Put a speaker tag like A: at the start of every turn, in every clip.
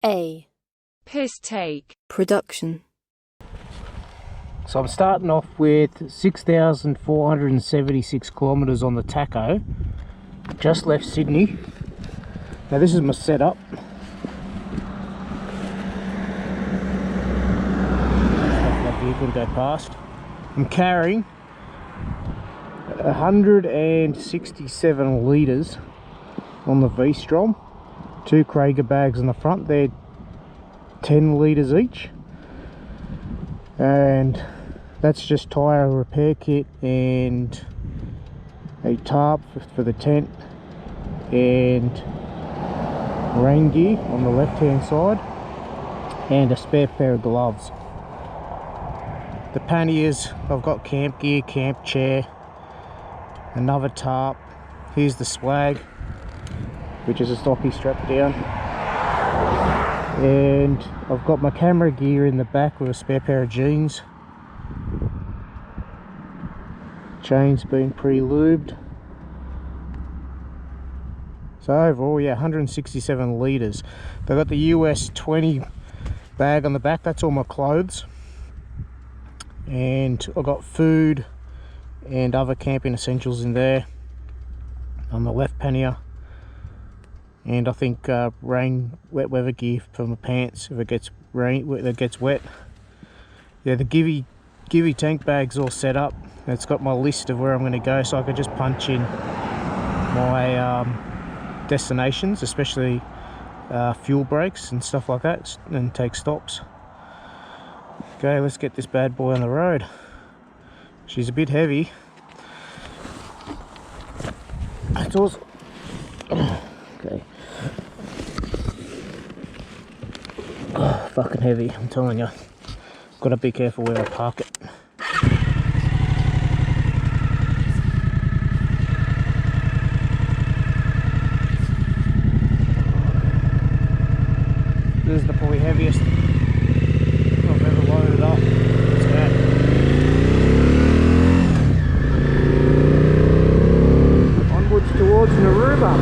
A: A.
B: Piss take.
A: Production.
C: So I'm starting off with 6,476 kilometres on the tacho. Just left Sydney. Now this is my setup. That vehicle to go past. I'm carrying 167 litres on the VStrom. 2 Krager bags on the front. They're 10 litres each. And that's just tyre repair kit and a tarp for the tent and rain gear on the left hand side and a spare pair of gloves. The panniers, I've got camp gear, camp chair, another tarp. Here's the swag, which is a stocky strap down, and I've got my camera gear in the back with a spare pair of jeans. Chain's been pre-lubed. So overall, yeah, 167 litres. They've got the US 20 bag on the back. That's all my clothes. And I've got food and other camping essentials in there on the left pannier. And I think wet weather gear for my pants if it gets wet. Yeah, the Givey tank bag's all set up. It's got my list of where I'm going to go, so I can just punch in my destinations, especially fuel breaks and stuff like that, and take stops. Okay, let's get this bad boy on the road. She's a bit heavy. It's also okay. Oh, fucking heavy, I'm telling you. Gotta be careful where I park it. This is the probably heaviest I've ever loaded up. Let's go. Onwards towards Narooma.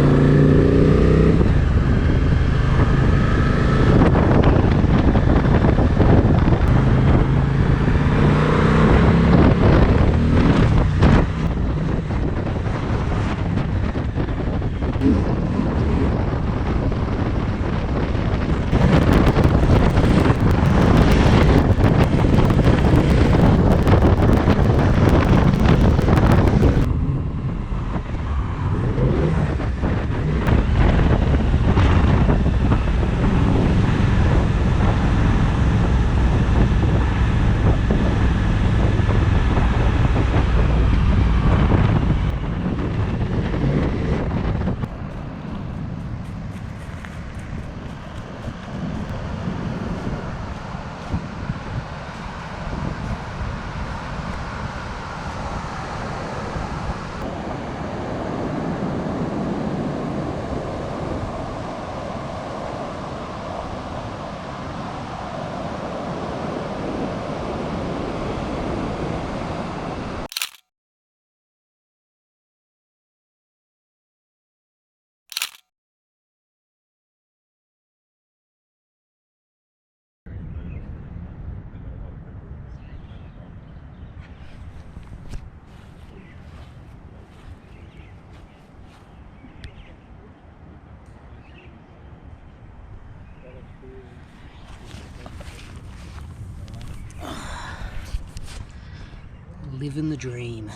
C: Living the dream.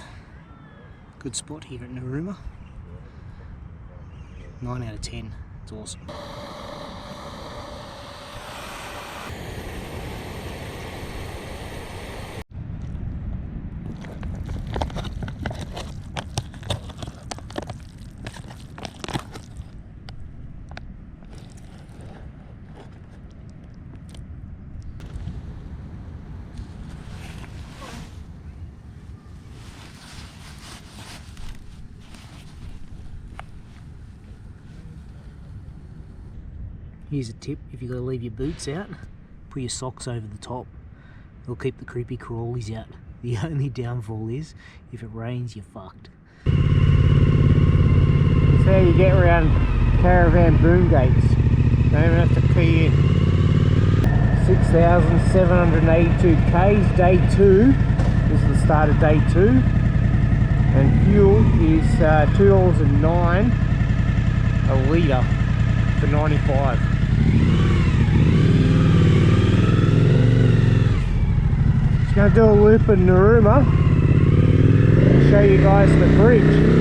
C: Good spot here at Narooma. 9 out of 10. It's awesome. Here's a tip: if you've got to leave your boots out, put your socks over the top. It'll keep the creepy crawlies out. The only downfall is, if it rains, you're fucked. That's how you get around caravan boom gates. Don't even have to key in. 2,782 Ks, day 2. This is the start of day 2. And fuel is $2.09 a litre for 95. Just going to do a loop in Narooma and show you guys the bridge.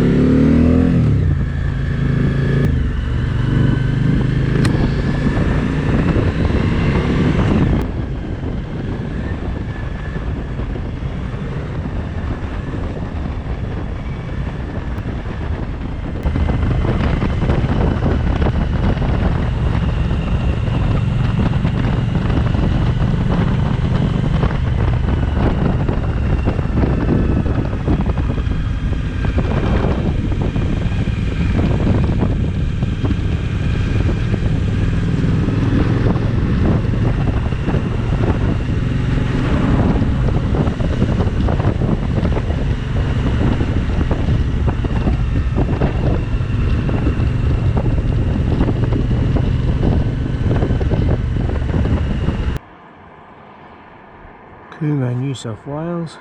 C: Cooma, New South Wales.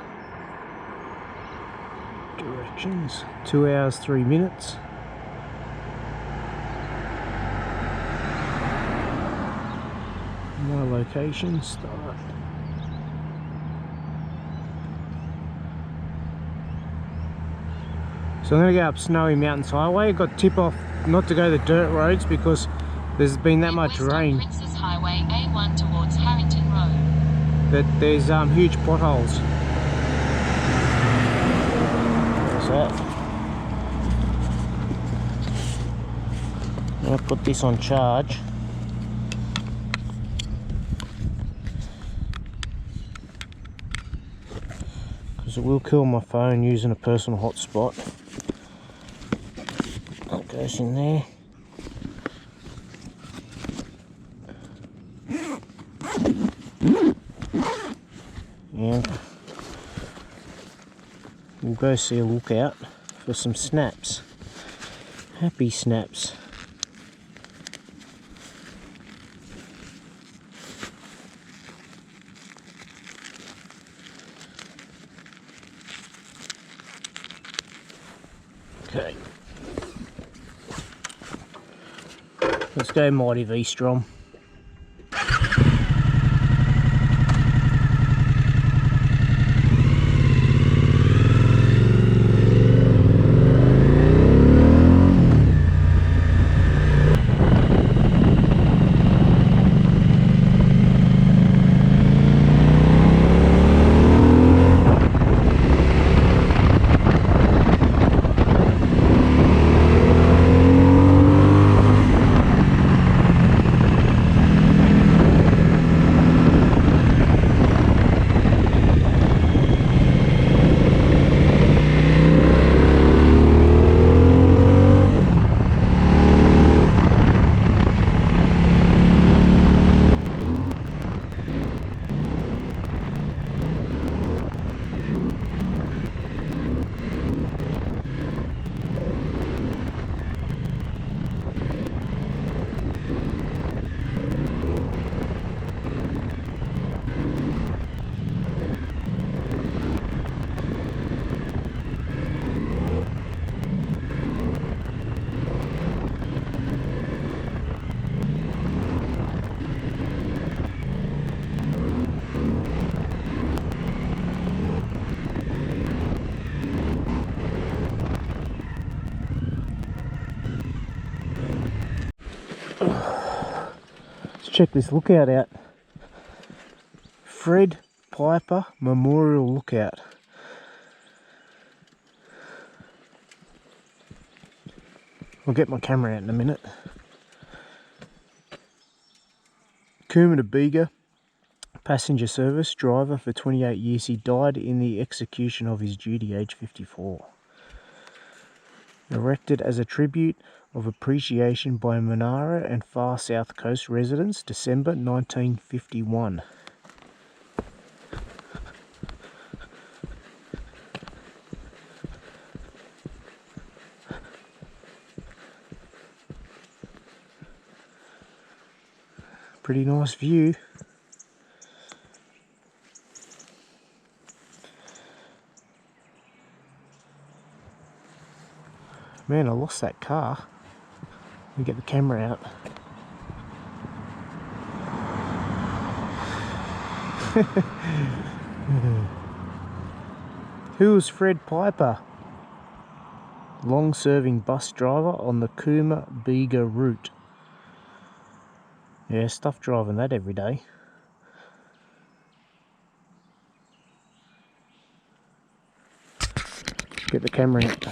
C: Directions, 2 hours 3 minutes. My location, start. So I'm going to go up Snowy Mountains Highway. I've got tip off not to go the dirt roads because there's been that much rain.
A: Princess Highway A1 towards Harrington Road.
C: That there's huge potholes. There's that. I'm going to put this on charge. Because it will kill my phone using a personal hotspot. That goes in there. And we'll go see a lookout for some snaps. Happy snaps. Okay. Let's go Mighty VStrom. Check this lookout out. Fred Piper Memorial Lookout. I'll get my camera out in a minute. Cooma to Bega, passenger service driver for 28 years. He died in the execution of his duty, age 54. Erected as a tribute of appreciation by Monara and Far South Coast residents, December 1951. Pretty nice view. Man, I lost that car. Let me get the camera out. Who's Fred Piper? Long-serving bus driver on the Cooma Bega route. Yeah, stuff driving that every day. Get the camera out.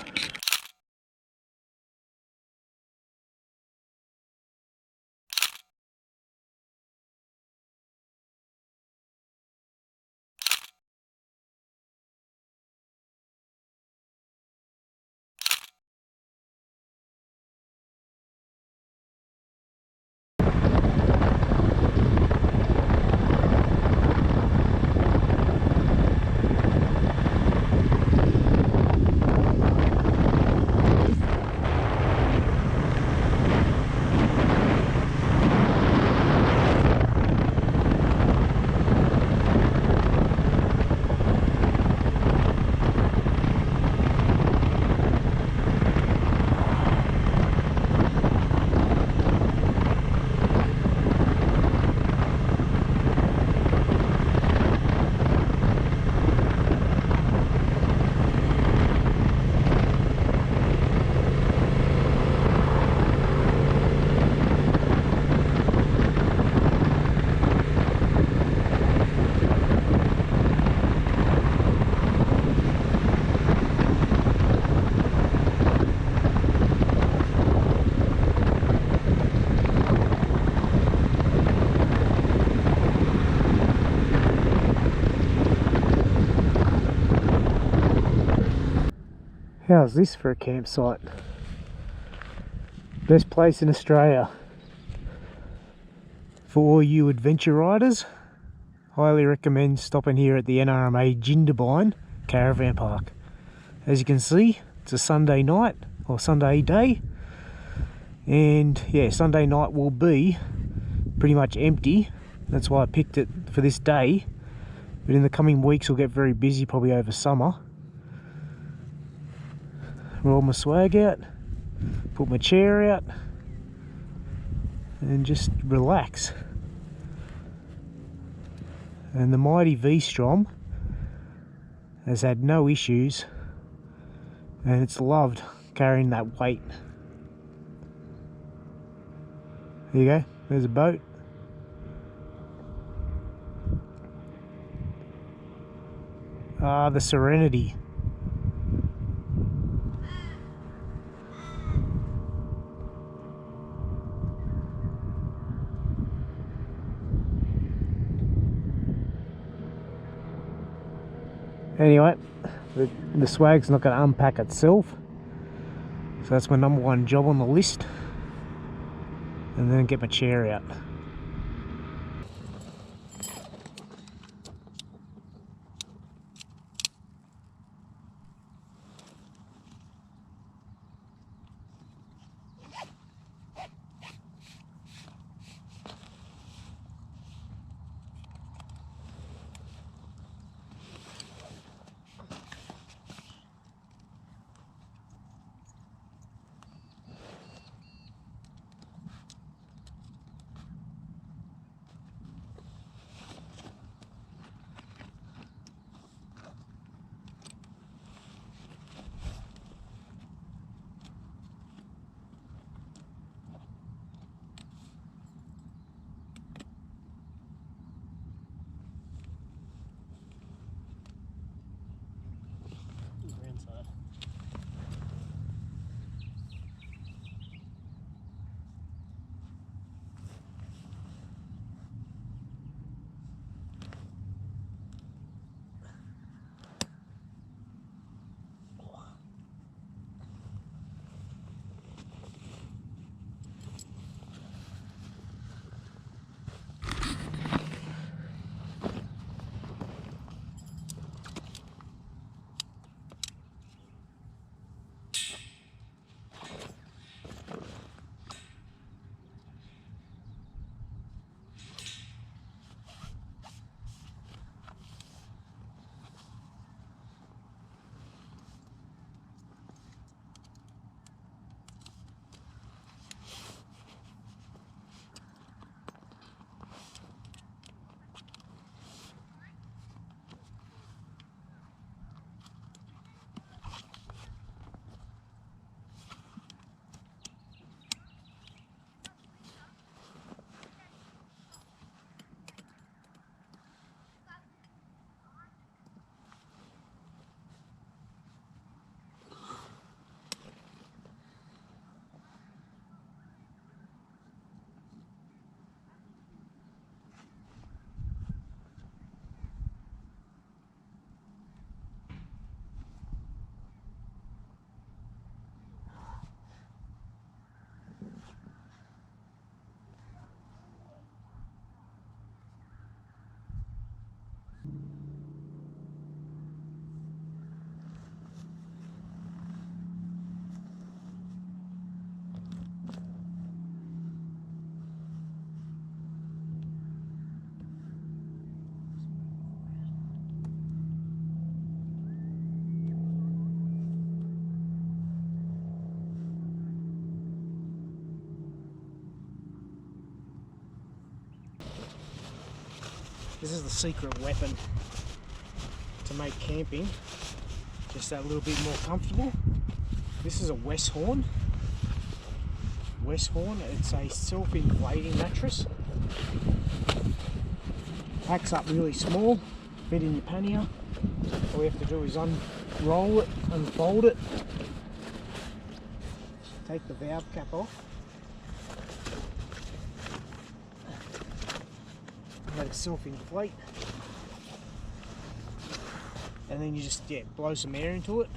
C: How's this for a campsite? Best place in Australia. For all you adventure riders, highly recommend stopping here at the NRMA Jindabyne caravan park. As you can see, it's a Sunday night or Sunday day, and yeah, Sunday night will be pretty much empty. That's why I picked it for this day, but in the coming weeks we'll get very busy, probably over summer. Roll my swag out, put my chair out, and just relax. And the mighty VStrom has had no issues, and it's loved carrying that weight. There you go, there's a boat. Ah, the Serenity. Anyway, the swag's not going to unpack itself, so that's my number one job on the list, and then get my chair out. This is the secret weapon to make camping just that little bit more comfortable. This is a Weisshorn. It's a self-inflating mattress. Packs up really small, fit in your pannier. All you have to do is unroll it, unfold it, take the valve cap off, let it self-inflate, and then you just blow some air into it.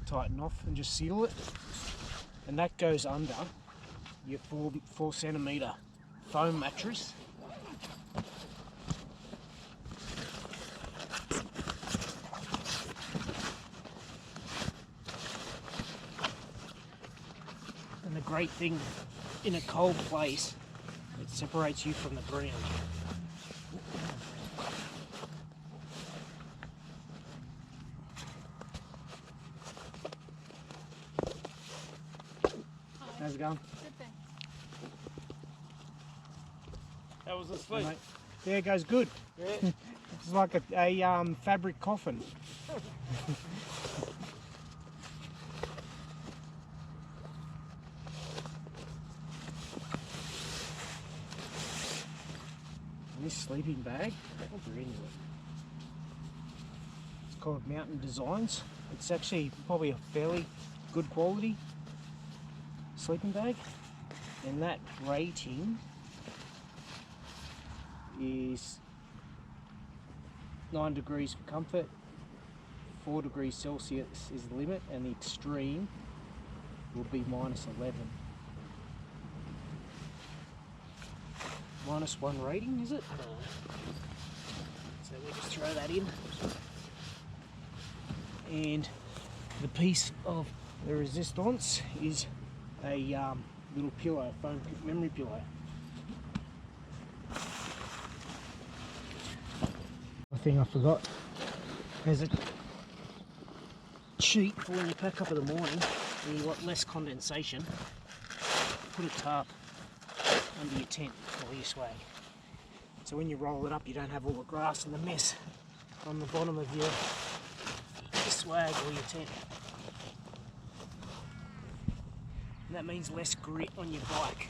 C: Tighten off and just seal it, and that goes under your 4 centimetre foam mattress. And the great thing in a cold place, it separates you from the ground. How's it going?
D: Good thing.
E: How was the sleep?
C: Hey, yeah, it goes good.
E: Yeah.
C: It's like a fabric coffin. And this sleeping bag, what brand is it? It's called Mountain Designs. It's actually probably a fairly good quality sleeping bag, and that rating is 9 degrees for comfort, 4 degrees Celsius is the limit, and the extreme will be -11. -1 rating, is it? So we just throw that in, and the piece of the resistance is a little pillow, foam memory pillow. One thing I forgot, there's a sheet for when you pack up in the morning and you want less condensation. Put a tarp under your tent or your swag, so when you roll it up you don't have all the grass and the mess on the bottom of your swag or your tent. And that means less grit on your bike.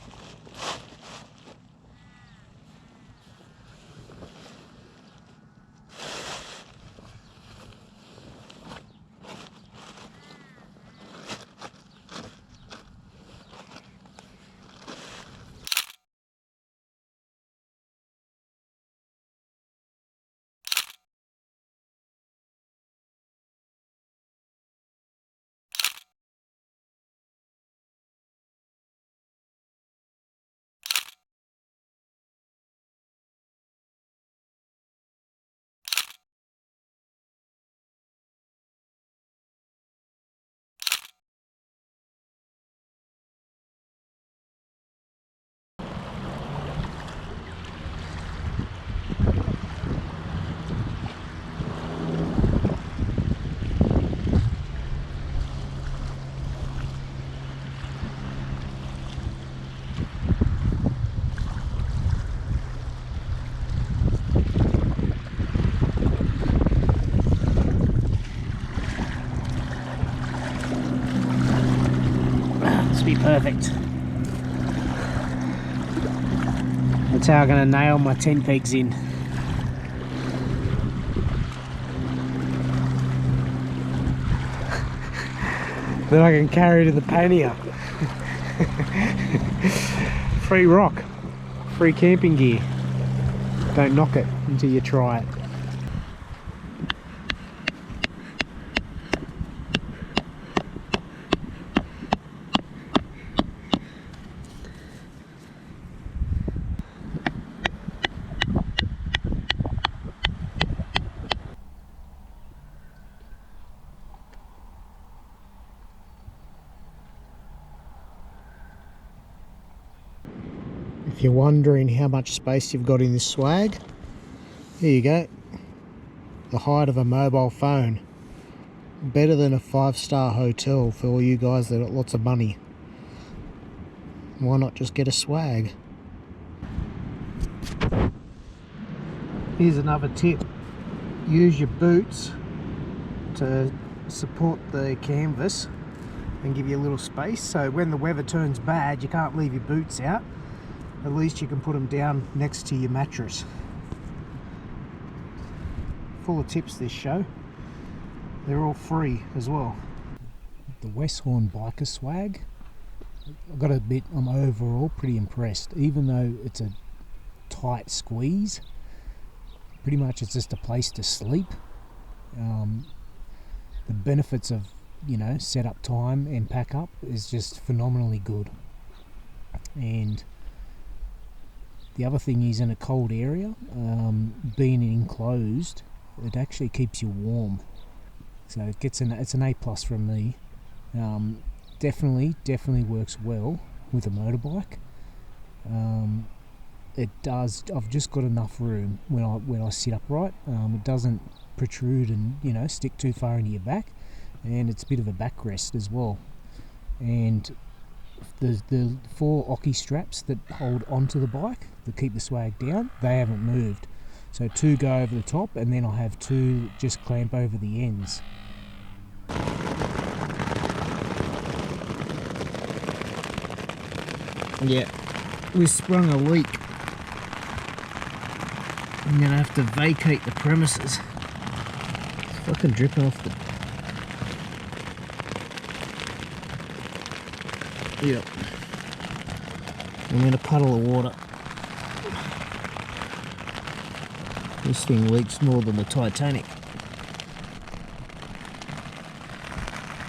C: This will be perfect. That's how I'm going to nail my tent pegs in. Then I can carry to the pannier. Free rock, free camping gear. Don't knock it until you try it. If you're wondering how much space you've got in this swag, here you go. The height of a mobile phone. Better than a 5-star hotel for all you guys that got lots of money. Why not just get a swag? Here's another tip. Use your boots to support the canvas and give you a little space, so when the weather turns bad you can't leave your boots out. At least you can put them down next to your mattress. Full of tips this show. They're all free as well. The Weisshorn Biker Swag. I've got to admit I'm overall pretty impressed. Even though it's a tight squeeze, pretty much it's just a place to sleep. The benefits of, you know, setup time and pack up is just phenomenally good. And the other thing is, in a cold area, being enclosed, it actually keeps you warm. So it gets it's an A+ from me. Definitely works well with a motorbike. It does. I've just got enough room when I sit upright. It doesn't protrude and, you know, stick too far into your back, and it's a bit of a backrest as well. And the 4 Oki straps that hold onto the bike that keep the swag down, they haven't moved. So 2 go over the top, and then I have 2 just clamp over the ends. Yeah, we sprung a leak. I'm gonna have to vacate the premises. It's fucking dripping off the... Yep. I'm in a puddle of water. This thing leaks more than the Titanic.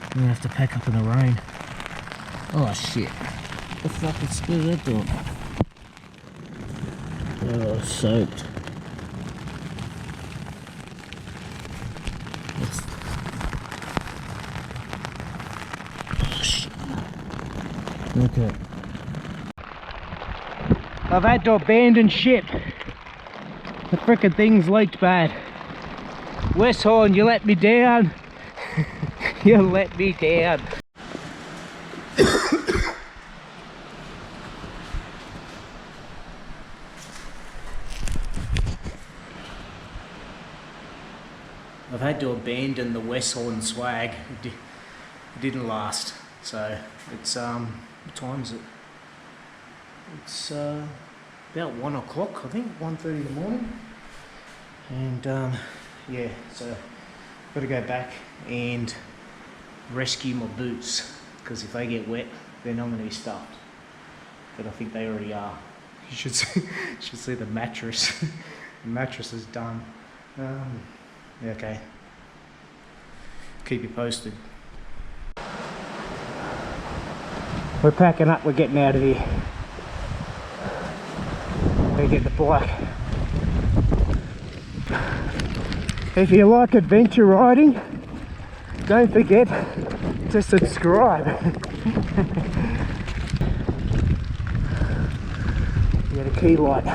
C: I'm gonna have to pack up in the rain. Oh shit. What the fuck is that doing? Oh, soaked. Oh shit. Okay. I've had to abandon ship. The frickin' thing's leaked bad. Weisshorn, you let me down. You let me down. I've had to abandon the Weisshorn swag. It didn't last. So it's what time is it? It's about 1 o'clock, I think, 1:30 in the morning. And yeah, so got to go back and rescue my boots, because if they get wet then I'm going to be stuffed. But I think they already are. You should see the mattress. The mattress is done. Yeah, okay. Keep you posted. We're packing up, we're getting out of here. We're get the bike. If you like adventure riding, don't forget to subscribe. You got a key light.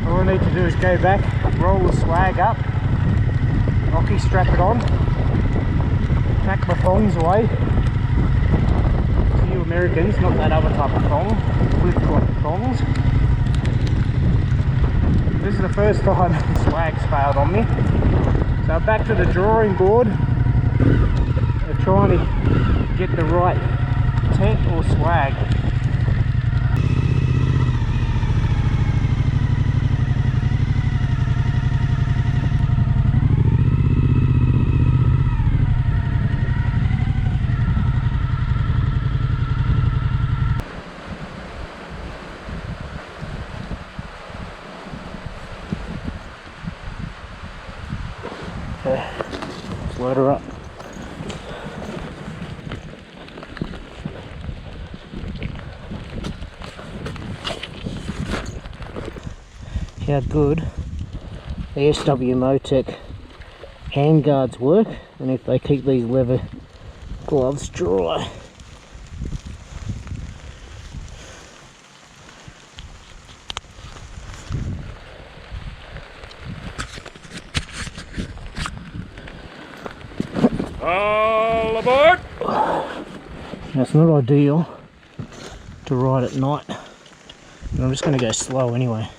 C: All I need to do is go back, roll the swag up, Oki strap it on, pack my thongs away. To you Americans, not that other type of thong, flip-flop thongs. This is the first time the swag's failed on me. So back to the drawing board. We're trying to get the right tent or swag. Let's load her up. How good the SW Motec handguards work, and if they keep these leather gloves dry.
E: All aboard!
C: That's not ideal to ride at night, but I'm just going to go slow anyway.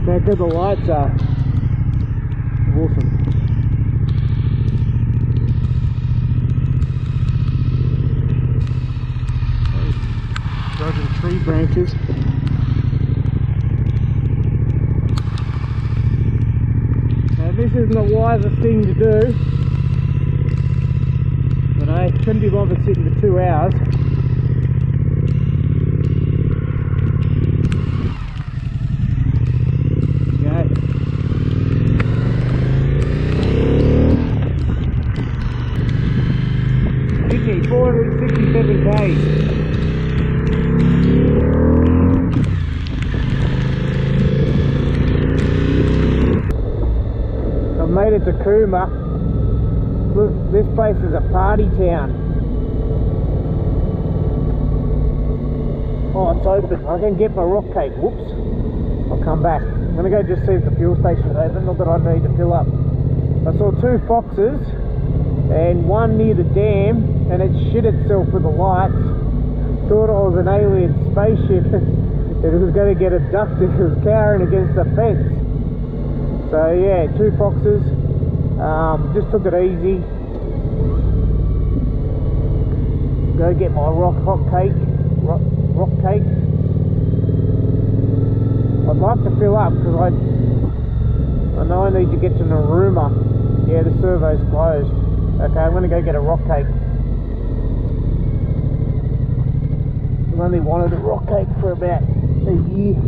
C: How good the lights are. Awesome. Dodging tree branches. Now this isn't the wisest thing to do, but I couldn't be bothered sitting for 2 hours. Okay, 467 k's. I've made it to Cooma. Look, this place is a party town. Oh, it's open. I can get my rock cake. Whoops. I'll come back. I'm going to go just see if the fuel station's open. Not that I need to fill up. I saw 2 foxes and one near the dam, and it shit itself with the lights. Thought it was an alien spaceship. It was going to get abducted. It was cowering against the fence. So yeah, 2 foxes. Just took it easy. Go get my rock cake. I'd like to fill up because I know I need to get to Narooma. Yeah, the servo's closed. Okay, I'm going to go get a rock cake. I've only wanted a rock cake for about a year.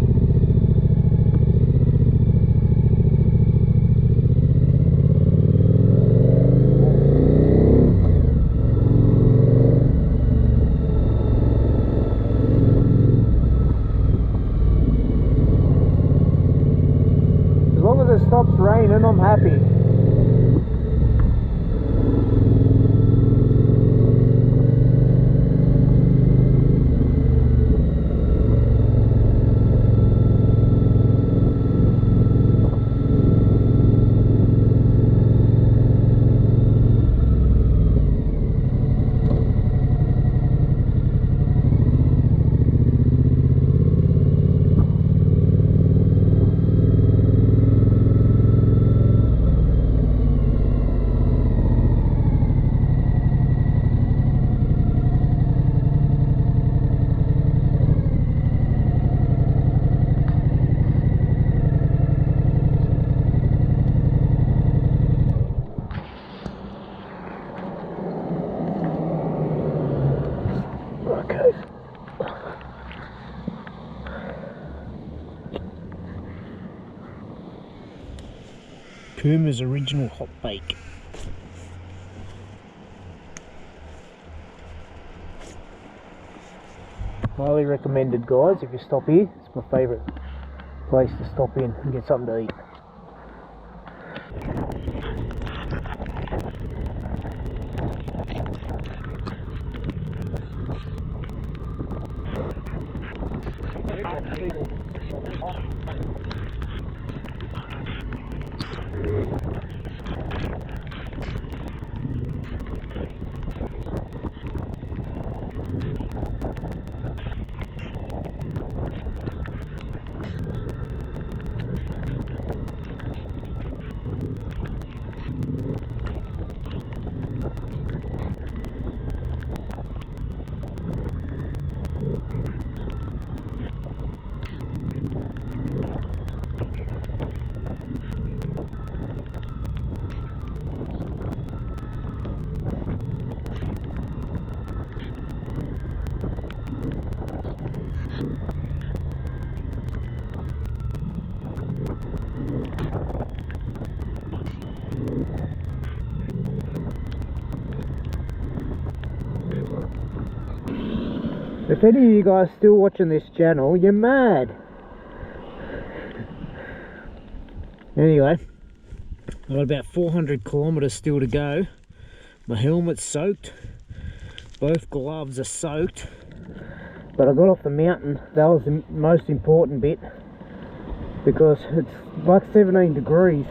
C: Cooma's original hot bake. Highly recommended, guys. If you stop here, it's my favourite place to stop in and get something to eat. If any of you guys still watching this channel, you're mad. Anyway, I've got about 400 kilometers still to go. My helmet's soaked, both gloves are soaked, but I got off the mountain. That was the most important bit, because it's like 17 degrees,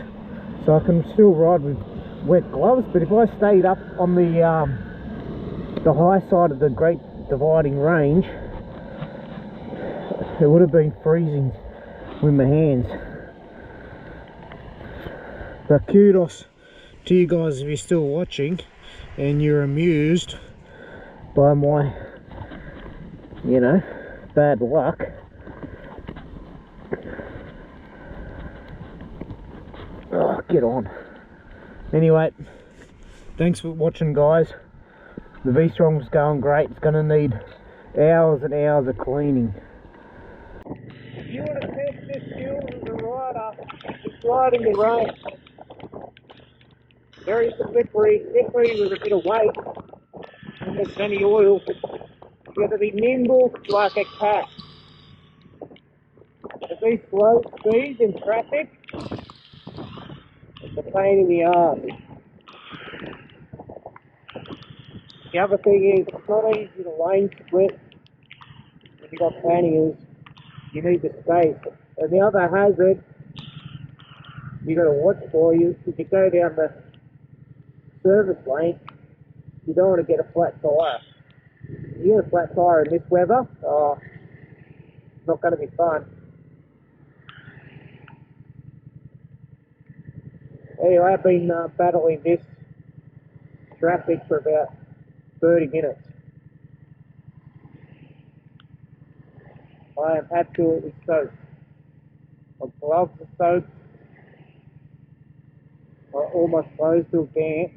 C: so I can still ride with wet gloves. But if I stayed up on the high side of the Great Dividing Range, it would have been freezing with my hands. But kudos to you guys if you're still watching and you're amused by my, you know, bad luck. Oh, get on. Anyway, thanks for watching, guys. The VStrom's going great. It's going to need hours and hours of cleaning. If you want to test this skill as a rider, just ride in the rain. Very slippery, especially with a bit of weight and there's any oil. You have to be nimble like a cat. At these slow speeds in traffic, it's a pain in the arse. The other thing is, it's not easy to lane split when you've got panniers. You need the space. And the other hazard you got to watch for you, if you go down the service lane, you don't want to get a flat tyre. You get a flat tyre in this weather, oh, it's not going to be fun. Anyway, I've been battling this traffic for about 30 minutes. I am absolutely soaked. My gloves are soaked. All my clothes still damp.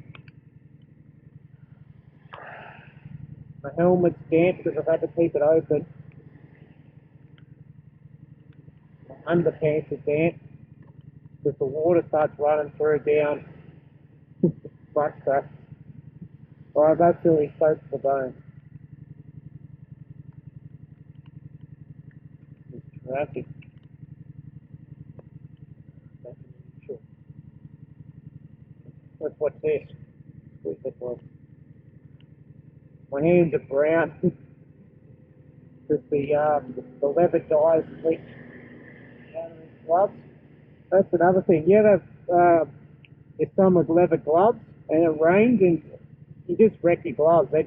C: My helmet's damp because I've had to keep it open. My underpants are damp because the water starts running through down butt crack. Well, I'm absolutely soaked to the bone. This traffic. Let's watch this. My hands are brown because the leather dyes leak out of these gloves. That's another thing. You have some with leather gloves and it rains and you just wreck your gloves. They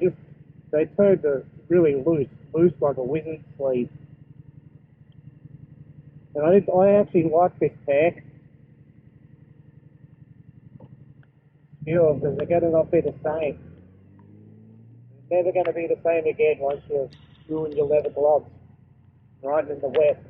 C: turn to really loose like a wizard's sleeve. And I actually like this pack. Because they're going to not be the same. They're never going to be the same again once you ruin your leather gloves riding in the wet.